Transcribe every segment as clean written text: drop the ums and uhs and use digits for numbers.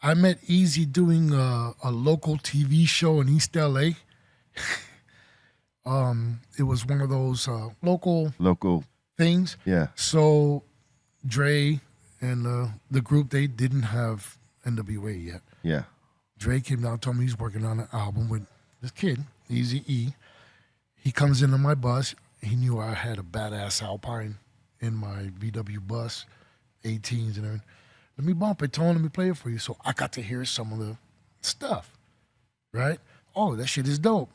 I met Easy doing a local TV show in East LA. It was one of those local things. Yeah. So Dre and the group, they didn't have NWA yet. Yeah. Dre came down, told me he's working on an album with this kid, Eazy-E. He comes into my bus. He knew I had a badass Alpine in my VW bus, 18s and everything. Let me bump it, Tone. Let me play it for you. So I got to hear some of the stuff, right? Oh, that shit is dope.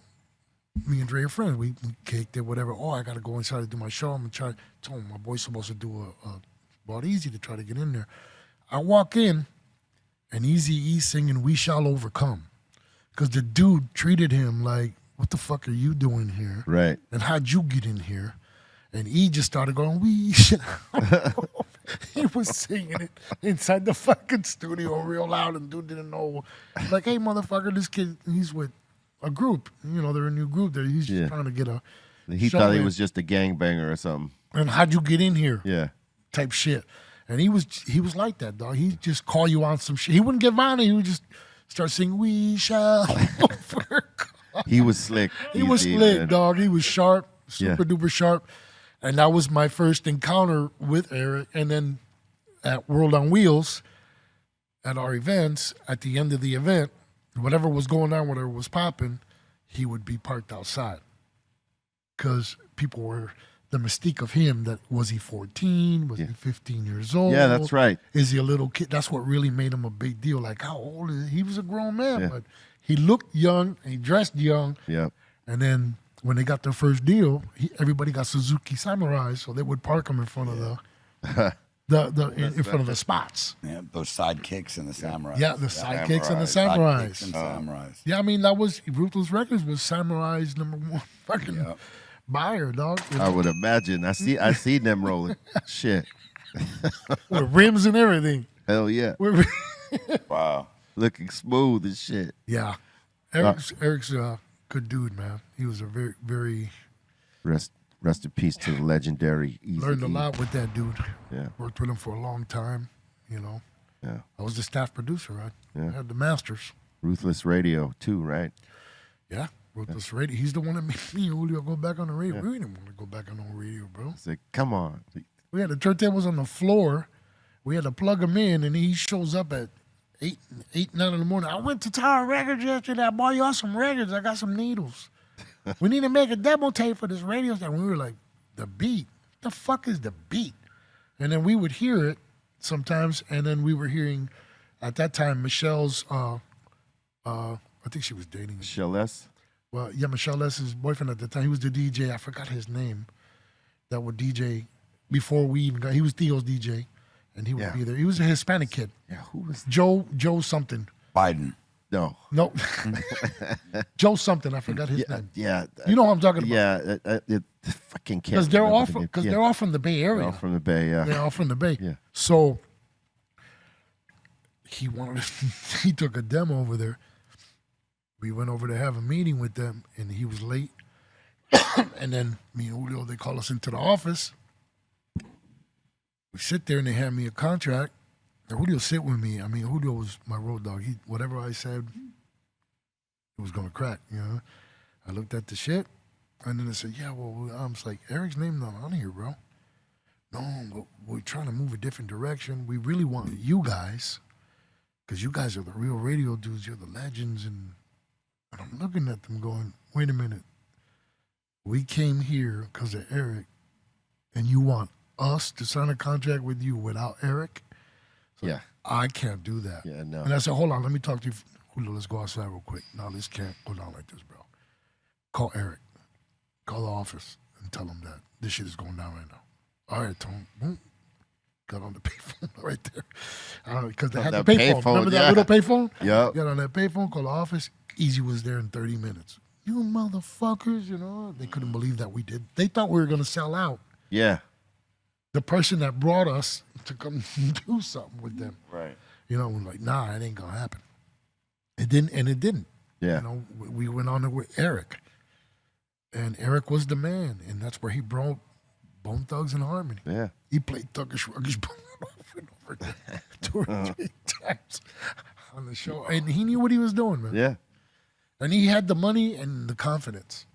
Me and Dre are friends. We caked it, whatever. Oh, I got to go inside to do my show. I'm going to try. Told him my boy's supposed to do about Easy to try to get in there. I walk in, and Eazy-E singing We Shall Overcome. Because the dude treated him like, what the fuck are you doing here? Right. And how'd you get in here? And he just started going, we shall. He was singing it inside the fucking studio real loud, and dude didn't know. Like, hey, motherfucker, this kid, he's with a group. You know, they're a new group there. He's just trying to get a He show thought he in. was just a gangbanger or something. And how'd you get in here? Yeah. Type shit. And he was like that, dog. He'd just call you on some shit. He wouldn't get violent. He would just start singing, we shall overcome. He was slick. He was Easy, slick, man. dog. He was sharp, super duper sharp. And that was my first encounter with Eric. And then at World on Wheels, at our events, at the end of the event, whatever was going on, whatever was popping, he would be parked outside. Because people were, the mystique of him, that was he 14? Was he 15 years old? Yeah, that's right. Is he a little kid? That's what really made him a big deal. Like, how old is he? He was a grown man, Yeah. but he looked young, he dressed young. Yeah. And then when they got their first deal, everybody got Suzuki Samurais, so they would park them in front of in front of the spots. Yeah, those sidekicks and the samurais. Yeah, the sidekicks and the samurais. Sidekicks and samurais. Yeah, I mean, that was Ruthless Records was Samurai's #1 fucking buyer, dog. I would imagine. I seen them rolling. Shit. With rims and everything. Hell yeah. Wow. Looking smooth and shit. Yeah. Eric's a good dude, man. He was a very, very... Rest in peace to the legendary Eazy-E. Learned a lot with that dude. Yeah. Worked with him for a long time, you know. Yeah. I was the staff producer. I Yeah. had the masters. Ruthless Radio too, right? Yeah. Ruthless Radio. He's the one that made me and Julio go back on the radio. We didn't want to go back on the radio, bro. It's like, come on. We had the turntables on the floor. We had to plug him in, and he shows up at 8, 9 in the morning. I went to Tower Records yesterday. I bought y'all some records. I got some needles. We need to make a demo tape for this radio station. We were like, the beat? The fuck is the beat? And then we would hear it sometimes, and then we were hearing, at that time, Michelle's, I think she was dating. Michelle S. Well, yeah, Michelle S.'s boyfriend at the time. He was the DJ. I forgot his name. That would DJ before we even got. He was Theo's DJ, and he would be there. He was a Hispanic kid. Yeah, who was Joe something. Biden. No. No. Joe something. I forgot his name. Yeah. You know what I'm talking about. Yeah. It fucking can't. Because they're all remember from the name. they're all from the Bay Area. They're all from the Bay. Yeah. They're all from the Bay. Yeah. So he he took a demo over there. We went over to have a meeting with them, and he was late. And then me and Julio, they call us into the office. We sit there, and they hand me a contract. And Julio sit with me. I mean, Julio was my road dog. Whatever I said, it was going to crack, you know. I looked at the shit, and then I said, yeah, well, I was like, Eric's name not on here, bro. No, but we're trying to move a different direction. We really want you guys, because you guys are the real radio dudes. You're the legends. And I'm looking at them going, wait a minute. We came here because of Eric, and you want us to sign a contract with you without Eric? So Yeah. I can't do that. Yeah, no. And I said, hold on, let me talk to you. Julio, let's go outside real quick. No, this can't go down like this, bro. Call Eric. Call the office and tell them that this shit is going down right now. All right, Tom. Boom. Got on the payphone right there. Because they had the payphone. Remember that little payphone? Yep. Got on that payphone, called the office. Easy was there in 30 minutes. You motherfuckers, you know. They couldn't believe that we did. They thought we were going to sell out. Yeah. The person that brought us to come do something with them. Right. You know, we're like, nah, it ain't going to happen. It didn't, and it didn't. Yeah. You know, we went on there with Eric. And Eric was the man. And that's where he brought Bone Thugs and Harmony. Yeah. He played Thuggish Ruggish Bone over and over again 2 or 3 times. on the show, and he knew what he was doing, man. Yeah. And he had the money and the confidence.